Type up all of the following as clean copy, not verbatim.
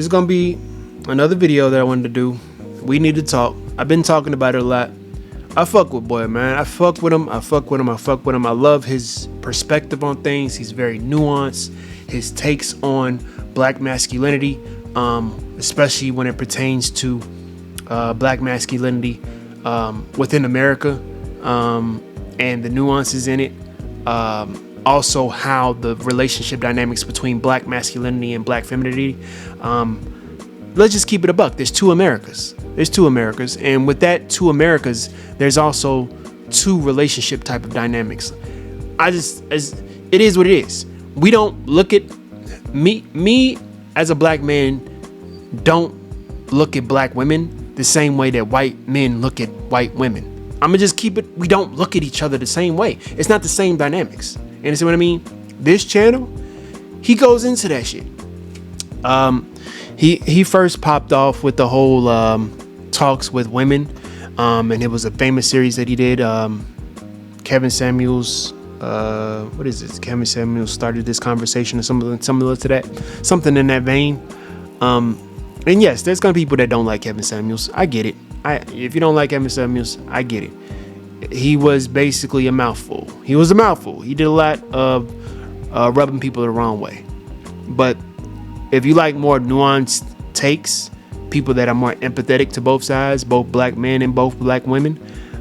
is gonna be another video that I wanted to do. We need to talk. I've been talking about it a lot. I fuck with boy, man. I fuck with him. I fuck with him. I fuck with him. I love his perspective on things. He's very nuanced. His takes on black masculinity, especially when it pertains to black masculinity within America, and the nuances in it. Also, how the relationship dynamics between black masculinity and black femininity. Let's just keep it a buck. There's two Americas. And with that two Americas, there's also two relationship type of dynamics. It is what it is. We don't look at me as a black man, don't look at black women the same way that white men look at white women. I'm gonna just keep it. We don't look at each other the same way. It's not the same dynamics. You understand what I mean? This channel, he goes into that shit. He first popped off with the whole talks with women, and it was a famous series that he did. Kevin Samuels, what is this? Kevin Samuels started this conversation or something similar to that, something in that vein. And yes, there's gonna be people that don't like Kevin Samuels. I get it. If you don't like Kevin Samuels, I get it. He was basically a mouthful. He did a lot of rubbing people the wrong way. But if you like more nuanced takes, people that are more empathetic to both sides, both black men and both black women,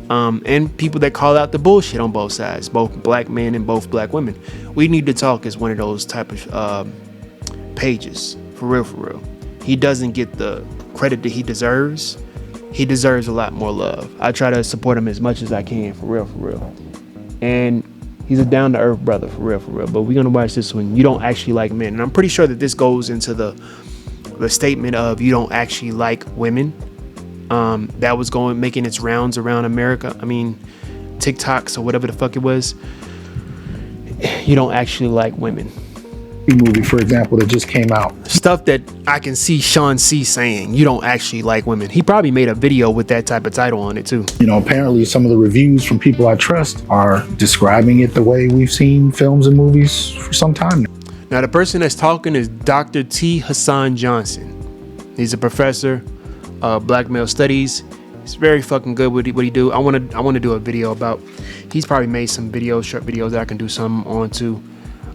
and people that call out the bullshit on both sides, both black men and both black women, We Need to Talk is one of those type of pages. For real. He doesn't get the credit that he deserves. He deserves a lot more love. I try to support him as much as I can, for real. And he's a down-to-earth brother, for real. But we're going to watch this one. You don't actually like men. And I'm pretty sure that this goes into the statement of you don't actually like women. That was making its rounds around America. I mean, TikToks or whatever the fuck it was. You don't actually like women. Movie, for example, that just came out. Stuff that I can see Sean C saying, you don't actually like women. He probably made a video with that type of title on it too. Apparently some of the reviews from people I trust are describing it the way we've seen films and movies for some time now. Now, the person that's talking is Dr. T. Hassan Johnson. He's a professor of black male studies. He's very fucking good with what he do. I want to do a video about, he's probably made some videos, short videos that I can do some on too.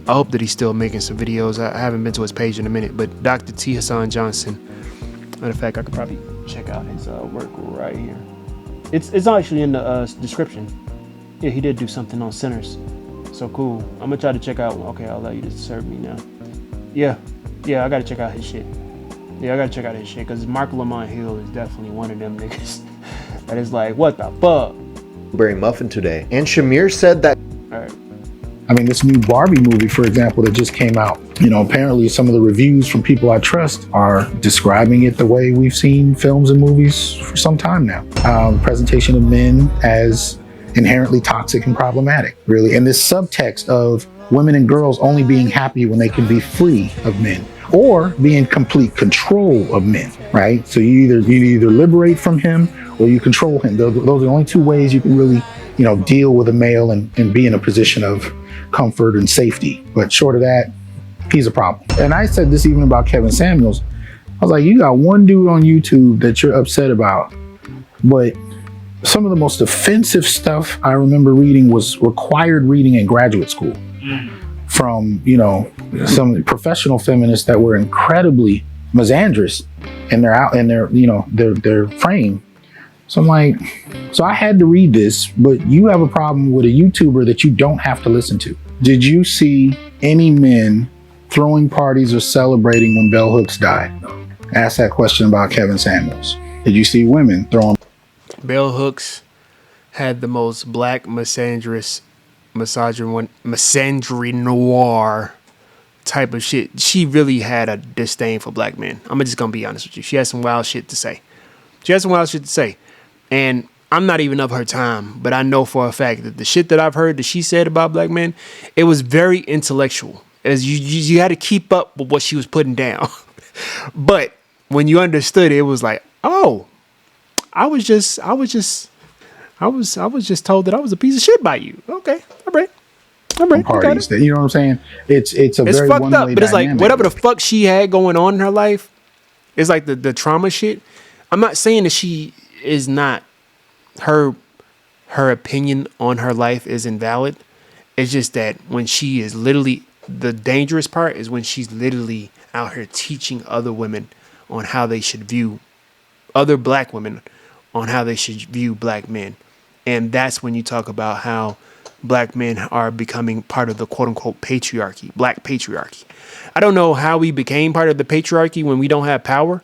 I hope that he's still making some videos. I haven't been to his page in a minute, but Dr. T. Hassan Johnson. Matter of fact, I could probably check out his work right here. It's actually in the description. Yeah, he did do something on sinners. So cool. I'm gonna try to check out. Okay, I'll allow you to serve me now. Yeah, I gotta check out his shit. Because Mark Lamont Hill is definitely one of them niggas that is like, what the fuck? Blueberry muffin today. And Shamir said that. All right. I mean, this new Barbie movie, for example, that just came out. Apparently some of the reviews from people I trust are describing it the way we've seen films and movies for some time now. Presentation of men as inherently toxic and problematic, really. And this subtext of women and girls only being happy when they can be free of men or be in complete control of men, right? So you either liberate from him or you control him. Those are the only two ways you can really, deal with a male and be in a position of comfort and safety. But short of that, he's a problem. And I said this even about Kevin Samuels. I was like, you got one dude on YouTube that you're upset about, but some of the most offensive stuff I remember reading was required reading in graduate school from, some professional feminists that were incredibly misandrous in their frame. So I'm like, so I had to read this, but you have a problem with a YouTuber that you don't have to listen to. Did you see any men throwing parties or celebrating when Bell Hooks died? Ask that question about Kevin Samuels. Did you see women throwing? Bell Hooks had the most black misandry noir type of shit. She really had a disdain for black men. I'm just gonna be honest with you. She had some wild shit to say. And I'm not even of her time, but I know for a fact that the shit that I've heard that she said about black men, it was very intellectual. As you had to keep up with what she was putting down. But when you understood it, it was like, oh, I was just told that I was a piece of shit by you. Okay, all right. Parties that, you know what I'm saying? It's very fucked up, but it's dynamic. like whatever the fuck she had going on in her life, It's like the trauma shit. I'm not saying that she is not her opinion on her life is invalid. It's just that when she is literally, the dangerous part is when she's literally out here teaching other women on how they should view other black women, on how they should view black men. And that's when you talk about how black men are becoming part of the quote unquote patriarchy, black patriarchy. I don't know how we became part of the patriarchy when we don't have power.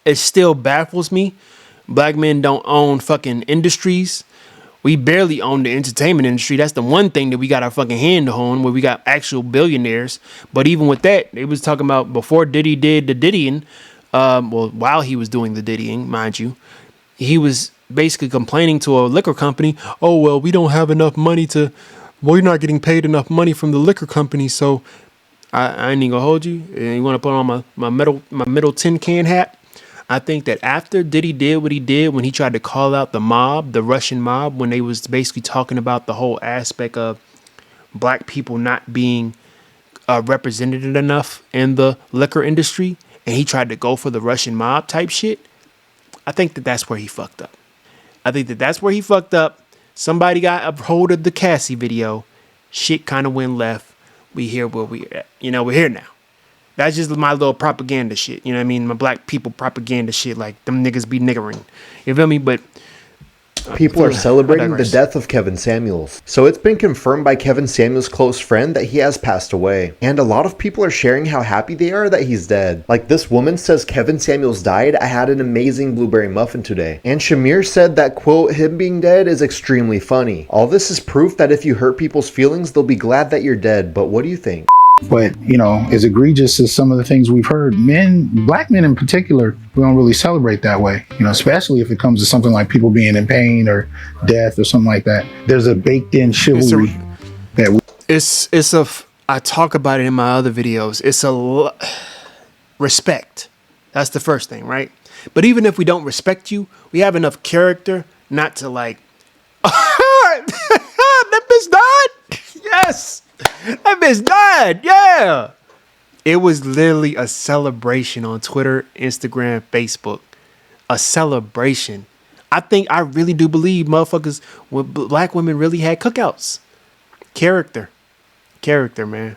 It still baffles me. Black men don't own fucking industries. We barely own the entertainment industry. That's the one thing that we got our fucking hand on, where we got actual billionaires. But even with that, they was talking about before Diddy did the Diddying, well, while he was doing the Diddying, mind you, he was basically complaining to a liquor company, oh, well, we don't have enough money to, well, you're not getting paid enough money from the liquor company, so I ain't gonna hold you. And you want to put on my metal tin can hat? I think that after Diddy did what he did when he tried to call out the mob, the Russian mob, when they was basically talking about the whole aspect of black people not being represented enough in the liquor industry, and he tried to go for the Russian mob type shit, I think that that's where he fucked up. I think that that's where he fucked up. Somebody got a hold of the Cassie video. Shit kind of went left. We here where we at. You know, we're here now. That's just my little propaganda shit. You know what I mean? My black people propaganda shit. Like, them niggas be niggering. You feel me? But people are celebrating the death of Kevin Samuels. So it's been confirmed by Kevin Samuels' close friend that he has passed away. And a lot of people are sharing how happy they are that he's dead. Like, this woman says, Kevin Samuels died. I had an amazing blueberry muffin today. And Shamir said that, quote, him being dead is extremely funny. All this is proof that if you hurt people's feelings, they'll be glad that you're dead. But what do you think? But, you know, as egregious as some of the things we've heard, black men in particular, we don't really celebrate that way, you know, especially if it comes to something like people being in pain or death or something like that. There's a baked in chivalry I talk about it in my other videos. It's respect. That's the first thing, right? But even if we don't respect you, we have enough character not to like, that bitch died? Yes. That bitch died. Yeah. It was literally a celebration on Twitter, Instagram, Facebook. A celebration. I really do believe motherfuckers, black women really had cookouts. Character, man.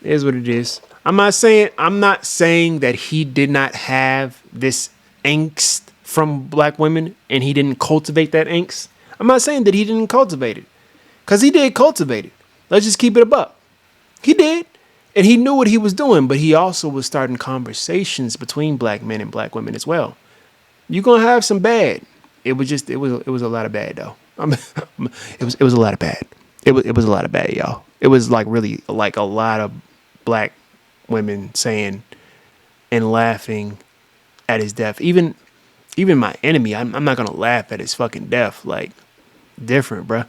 It is what it is. I'm not saying that he did not have this angst from black women and he didn't cultivate that angst. I'm not saying that he didn't cultivate it, because he did cultivate it. Let's just keep it a buck. He did. And he knew what he was doing, but he also was starting conversations between black men and black women as well. You're going to have some bad. It was a lot of bad though. It was a lot of bad. It was a lot of bad, y'all. It was like really like a lot of black women saying and laughing at his death. Even my enemy, I'm not going to laugh at his fucking death. Like, different, bruh.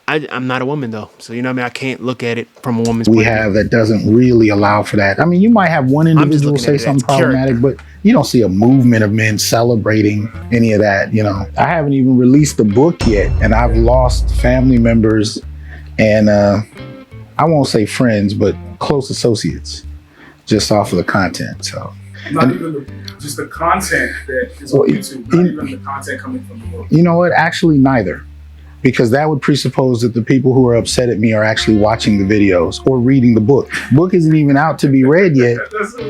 I'm not a woman though, so you know what I mean. I can't look at it from a woman's point of view. That doesn't really allow for that. I mean, you might have one individual say something problematic, but you don't see a movement of men celebrating any of that. You know, I haven't even released the book yet, and I've lost family members and I won't say friends, but close associates, just off of the content. So not even just the content that is on YouTube, not even the content coming from the book. You know what? Actually, neither. Because that would presuppose that the people who are upset at me are actually watching the videos or reading the book. Book isn't even out to be read yet,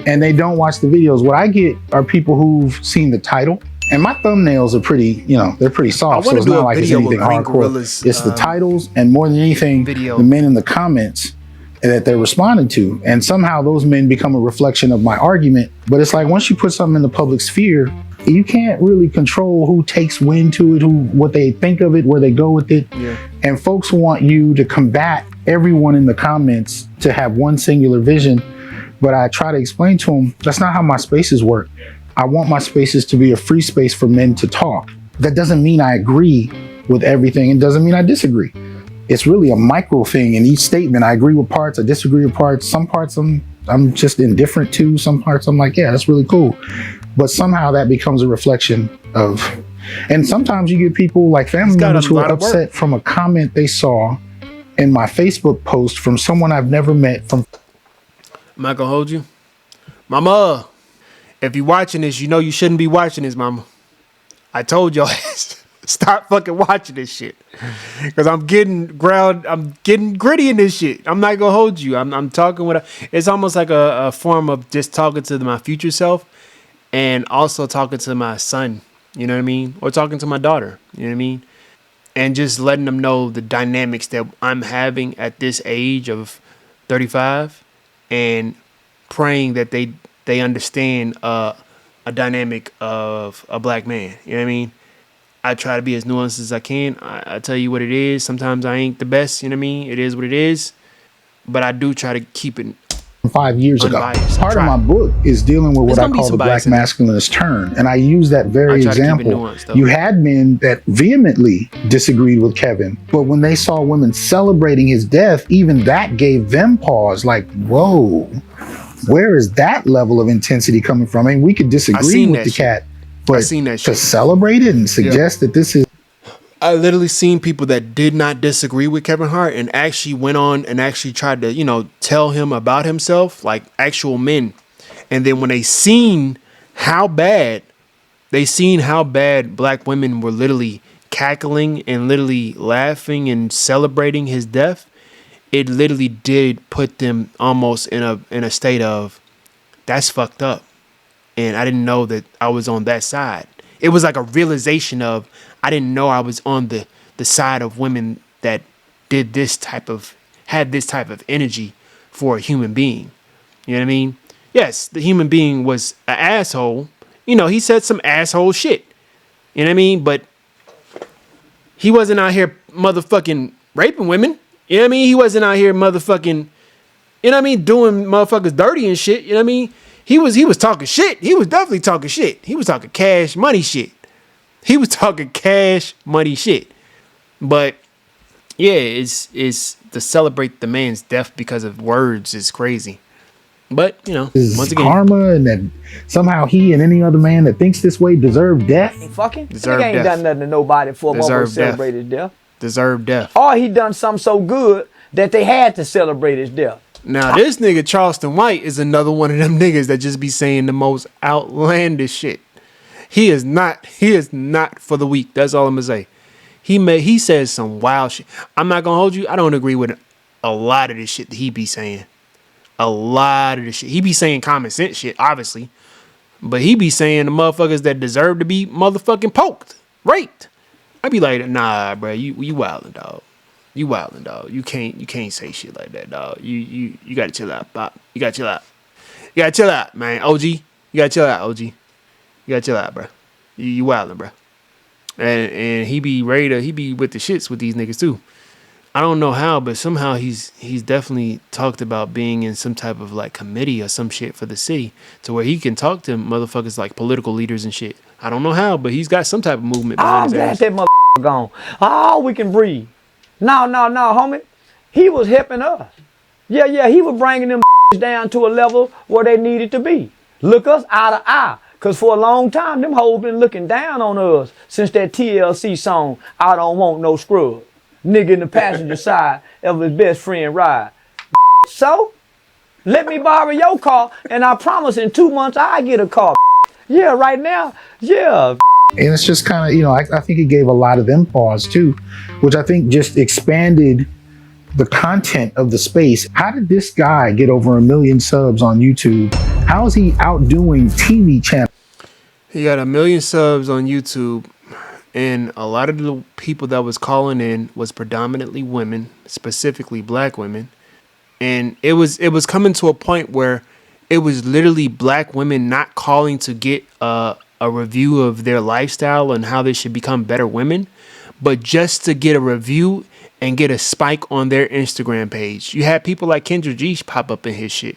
and they don't watch the videos. What I get are people who've seen the title, and my thumbnails are pretty, you know, they're pretty soft, so it's not like it's anything hardcore. It's the titles, and more than anything, the men in the comments that they're responding to. And somehow those men become a reflection of my argument. But it's like, once you put something in the public sphere, you can't really control who takes wind to it, what they think of it, where they go with it. Yeah. And folks want you to combat everyone in the comments to have one singular vision. But I try to explain to them, that's not how my spaces work. I want my spaces to be a free space for men to talk. That doesn't mean I agree with everything. It doesn't mean I disagree. It's really a micro thing. In each statement, I agree with parts, I disagree with parts. Some parts I'm just indifferent to. Some parts I'm like, yeah, that's really cool. But somehow that becomes a reflection of, and sometimes you get people like family members who are upset from a comment they saw in my Facebook post from someone I've never met. I'm not gonna hold you. Mama, If you watching this, you know you shouldn't be watching this, mama. I told y'all, stop fucking watching this shit. Because I'm getting gritty in this shit. I'm not gonna hold you. I'm talking it's almost like a form of just talking to my future self and also talking to my son, you know what I mean? Or talking to my daughter, you know what I mean? And just letting them know the dynamics that I'm having at this age of 35 and praying that they understand a dynamic of a black man, you know what I mean? I try to be as nuanced as I can. I tell you what it is. Sometimes I ain't the best, you know what I mean? It is what it is. But I do try to keep it 5 years unbiased. ago. Part of my book is dealing with what I call the black masculinist turn. And I use that very example. Nuanced, you had men that vehemently disagreed with Kevin, but when they saw women celebrating his death, even that gave them pause, like, whoa, where is that level of intensity coming from? I mean, we could disagree with the cat, but to celebrate it and suggest that this is... I literally seen people that did not disagree with Kevin Hart and actually went on and actually tried to, tell him about himself, like actual men. And then when they seen how bad black women were literally cackling and literally laughing and celebrating his death, it literally did put them almost in a state of, that's fucked up. And I didn't know that I was on that side. It was like a realization of, I didn't know I was on the side of women that had this type of energy for a human being. You know what I mean? Yes, the human being was an asshole. He said some asshole shit. You know what I mean? But he wasn't out here motherfucking raping women. You know what I mean? He wasn't out here motherfucking, you know what I mean, doing motherfuckers dirty and shit. You know what I mean? He was talking shit. He was definitely talking shit. He was talking cash money shit. He was talking cash money shit. But yeah, it's to celebrate the man's death because of words is crazy. But, once again, karma, and that somehow he and any other man that thinks this way deserve death. Fucking nigga ain't done nothing to nobody for a moment to celebrate his death. Deserve death. Or he done something so good that they had to celebrate his death. Now, this nigga Charleston White is another one of them niggas that just be saying the most outlandish shit. He is not for the weak. That's all I'm gonna say. He says some wild shit. I'm not gonna hold you. I don't agree with a lot of this shit that he be saying. A lot of this shit. He be saying common sense shit, obviously. But he be saying the motherfuckers that deserve to be motherfucking poked, raped. I be like, nah, bro, you wildin', dog. You wildin', dog. You can't say shit like that, dog. You gotta chill out, Pop. You gotta chill out. You gotta chill out, man. OG. You gotta chill out, OG. You gotta chill out, bro. You wildin', bro. And he be with the shits with these niggas too. I don't know how, but somehow he's definitely talked about being in some type of like committee or some shit for the city to where he can talk to motherfuckers like political leaders and shit. I don't know how, but he's got some type of movement behind his ass. That motherfucker gone. Oh, we can breathe. No, homie. He was helping us. Yeah, he was bringing them down to a level where they needed to be. Look us eye to eye. Because for a long time, them hoes been looking down on us since that TLC song, I Don't Want No Scrub. Nigga in the passenger side of his best friend ride. So, let me borrow your car, and I promise in 2 months I get a car. Yeah, right now, yeah. And it's just kind of, I think it gave a lot of them pause too, which I think just expanded the content of the space. How did this guy get over 1 million subs on YouTube? How is he outdoing TV channels? He got 1 million subs on YouTube, and a lot of the people that was calling in was predominantly women, specifically black women. And it was coming to a point where it was literally black women not calling to get a review of their lifestyle and how they should become better women, but just to get a review and get a spike on their Instagram page. You had people like Kendra G pop up in his shit.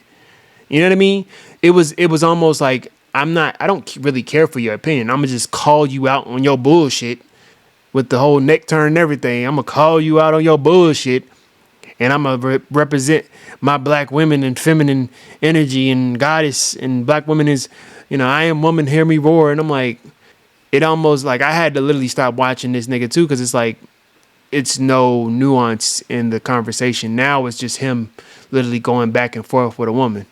You know what I mean? It was almost like, I don't really care for your opinion. I'm gonna just call you out on your bullshit with the whole neck turn and everything. I'm gonna call you out on your bullshit, and I'm gonna represent my black women and feminine energy and goddess, and black women is, I am woman, hear me roar. And I'm like, it almost like I had to literally stop watching this nigga too, because it's like, it's no nuance in the conversation. Now it's just him literally going back and forth with a woman.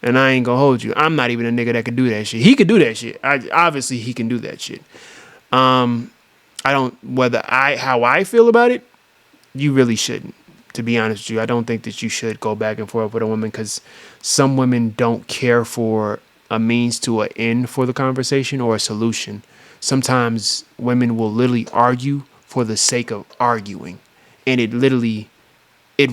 And I ain't gonna hold you. I'm not even a nigga that could do that shit. He could do that shit. Obviously he can do that shit. I don't, how I feel about it, you really shouldn't, to be honest with you. I don't think that you should go back and forth with a woman, because some women don't care for a means to an end for the conversation or a solution. Sometimes women will literally argue for the sake of arguing, and it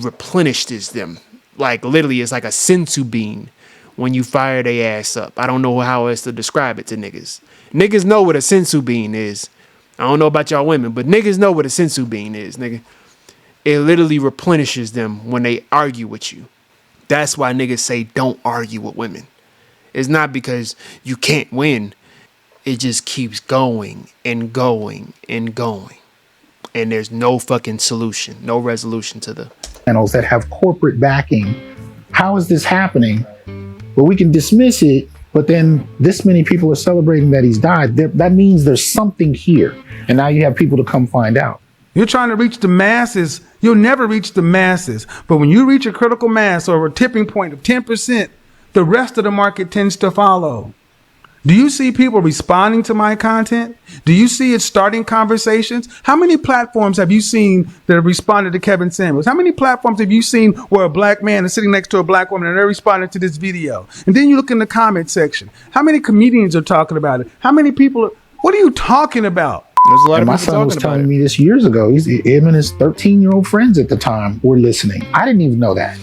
replenishes them. Like literally, it's like a sensu bean when you fire their ass up. I don't know how else to describe it to niggas. Niggas know what a sensu bean is. I don't know about y'all women, but niggas know what a sensu bean is, nigga. It literally replenishes them when they argue with you. That's why niggas say don't argue with women. It's not because you can't win. It just keeps going and going and going. And there's no fucking solution, no resolution to the channels that have corporate backing. How is this happening? Well, we can dismiss it, but then this many people are celebrating that he's died. That means there's something here. And now you have people to come find out. You're trying to reach the masses. You'll never reach the masses. But when you reach a critical mass or a tipping point of 10%, the rest of the market tends to follow. Do you see people responding to my content? Do you see it starting conversations? How many platforms have you seen that have responded to Kevin Samuels? How many platforms have you seen where a black man is sitting next to a black woman and they're responding to this video? And then you look in the comment section. How many comedians are talking about it? How many people what are you talking about? There's a lot of my people son was talking about telling it. me this years ago. Him and his 13-year-old friends at the time were listening. I didn't even know that.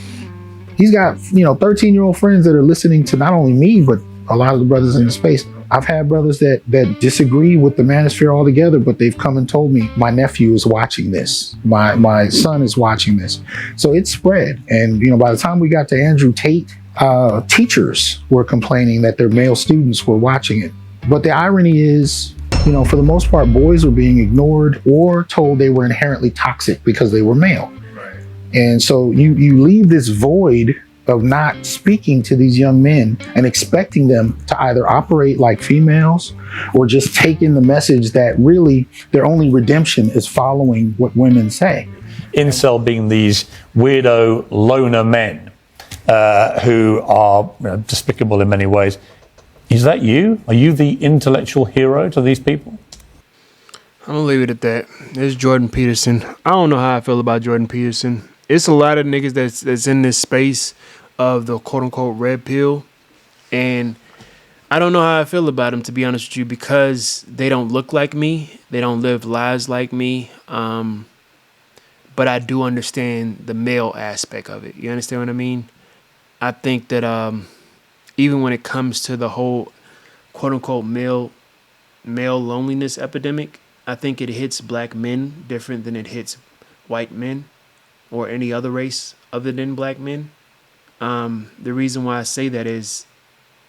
He's got, 13-year-old friends that are listening to not only me, but a lot of the brothers in the space. I've had brothers that disagree with the manosphere altogether, but they've come and told me, my nephew is watching this. My son is watching this. So it's spread. And, by the time we got to Andrew Tate, teachers were complaining that their male students were watching it. But the irony is, for the most part, boys were being ignored or told they were inherently toxic because they were male. Right. And so you leave this void of not speaking to these young men and expecting them to either operate like females or just take in the message that really their only redemption is following what women say. Incel being these weirdo loner men who are despicable in many ways. Is that you? Are you the intellectual hero to these people? I'm gonna leave it at that. There's Jordan Peterson. I don't know how I feel about Jordan Peterson. It's a lot of niggas that's in this space of the quote unquote red pill, and I don't know how I feel about them, to be honest with you, because they don't look like me. They don't live lives like me. But I do understand the male aspect of it. You understand what I mean? I think that even when it comes to the whole quote unquote male loneliness epidemic, I think it hits black men different than it hits white men or any other race other than black men. The reason why I say that is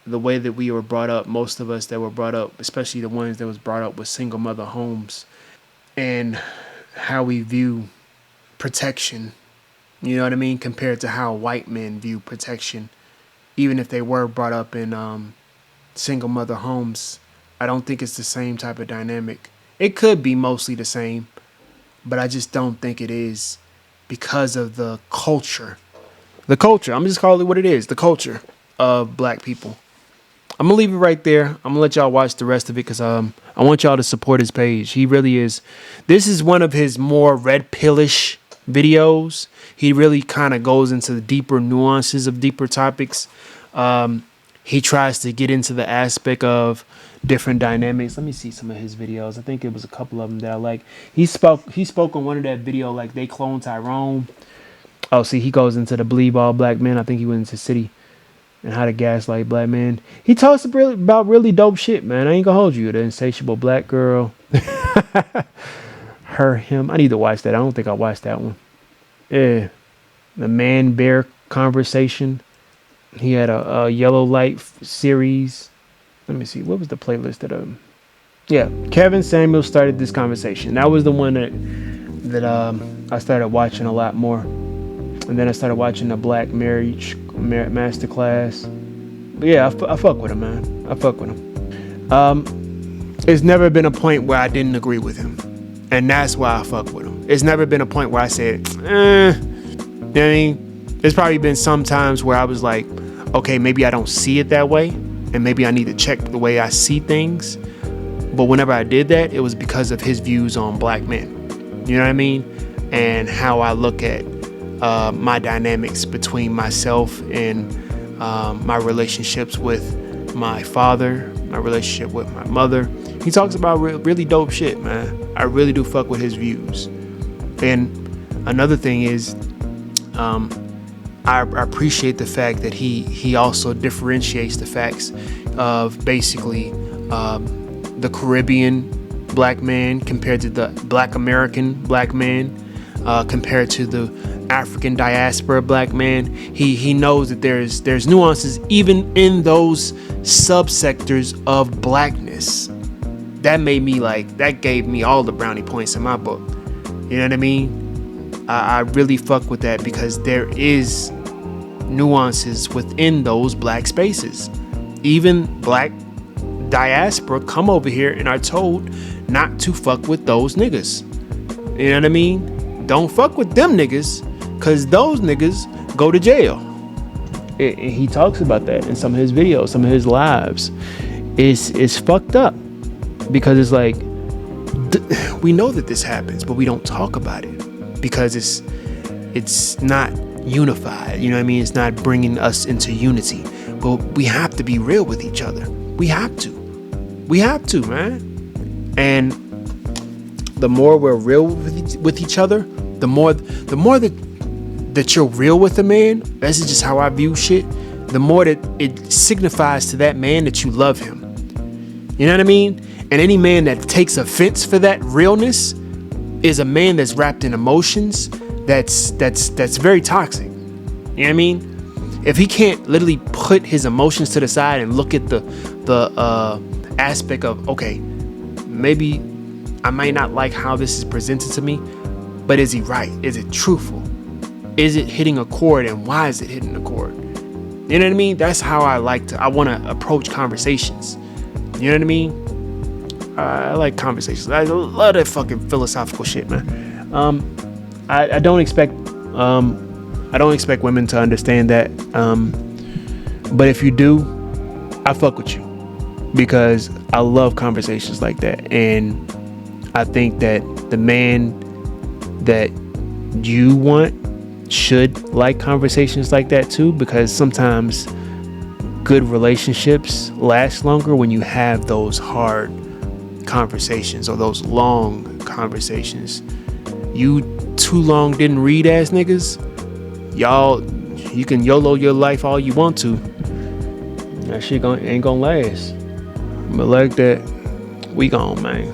the way that we were brought up. Most of us that were brought up, especially the ones that was brought up with single mother homes, and how we view protection, you know what I mean, compared to how white men view protection. Even if they were brought up in single mother homes, I don't think it's the same type of dynamic. It could be mostly the same, but I just don't think it is because of the culture. The culture, I'm just calling it what it is, the culture of black people. I'm going to leave it right there. I'm going to let y'all watch the rest of it because I want y'all to support his page. He really is. This is one of his more red pillish videos. He really kind of goes into the deeper nuances of deeper topics. He tries to get into the aspect of different dynamics. Let me see some of his videos. I think it was a couple of them that I like. He spoke on one of that video, like they cloned Tyrone. Oh, see, he goes into the believe all black men. I think he went into City and how to gaslight black men. He talks about really dope shit, man. I ain't gonna hold you. The insatiable black girl. Him. I need to watch that. I don't think I watched that one. Yeah. The man bear conversation. He had a yellow light series. Let me see. What was the playlist that yeah, Kevin Samuels started this conversation. That was the one that I started watching a lot more. And then I started watching the Black Marriage Masterclass. But yeah, I fuck with him, man. I fuck with him. It's never been a point where I didn't agree with him. And that's why I fuck with him. It's never been a point where I said, you know what I mean? There's probably been some times where I was like, okay, maybe I don't see it that way, and maybe I need to check the way I see things. But whenever I did that, it was because of his views on black men. You know what I mean? And how I look at my dynamics between myself and my relationships with my father, my relationship with my mother. He talks about really dope shit, man. I really do fuck with his views. And another thing is, I appreciate the fact that he also differentiates the facts of basically the Caribbean black man compared to the Black American black man, compared to the African diaspora black man. He knows that there's nuances even in those subsectors of blackness. That gave me all the brownie points in my book. You know what I mean? I really fuck with that because there is nuances within those black spaces. Even black diaspora come over here and are told not to fuck with those niggas. You know what I mean? Don't fuck with them niggas, cause those niggas go to jail. He talks about that in some of his videos, some of his lives. It's fucked up because it's like we know that this happens, but we don't talk about it because it's not unified. You know what I mean? It's not bringing us into unity. But we have to be real with each other. We have to, man. And the more we're real with each other, the more that you're real with a man, this is just how I view shit, the more that it signifies to that man that you love him. You know what I mean? And any man that takes offense for that realness is a man that's wrapped in emotions that's very toxic. You know what I mean? If he can't literally put his emotions to the side and look at the aspect of, okay, maybe I might not like how this is presented to me, but is he right? Is it truthful? Is it hitting a chord, and why is it hitting a chord? You know what I mean? That's how I want to approach conversations. You know what I mean? I like conversations. I love that fucking philosophical shit, man. I don't expect women to understand that. But if you do, I fuck with you because I love conversations like that. And I think that the man that you want should like conversations like that too, because sometimes good relationships last longer when you have those hard conversations or those long conversations. You too long didn't read ass niggas, y'all, you can YOLO your life all you want to. That shit ain't gonna last. But like that, we gone, man.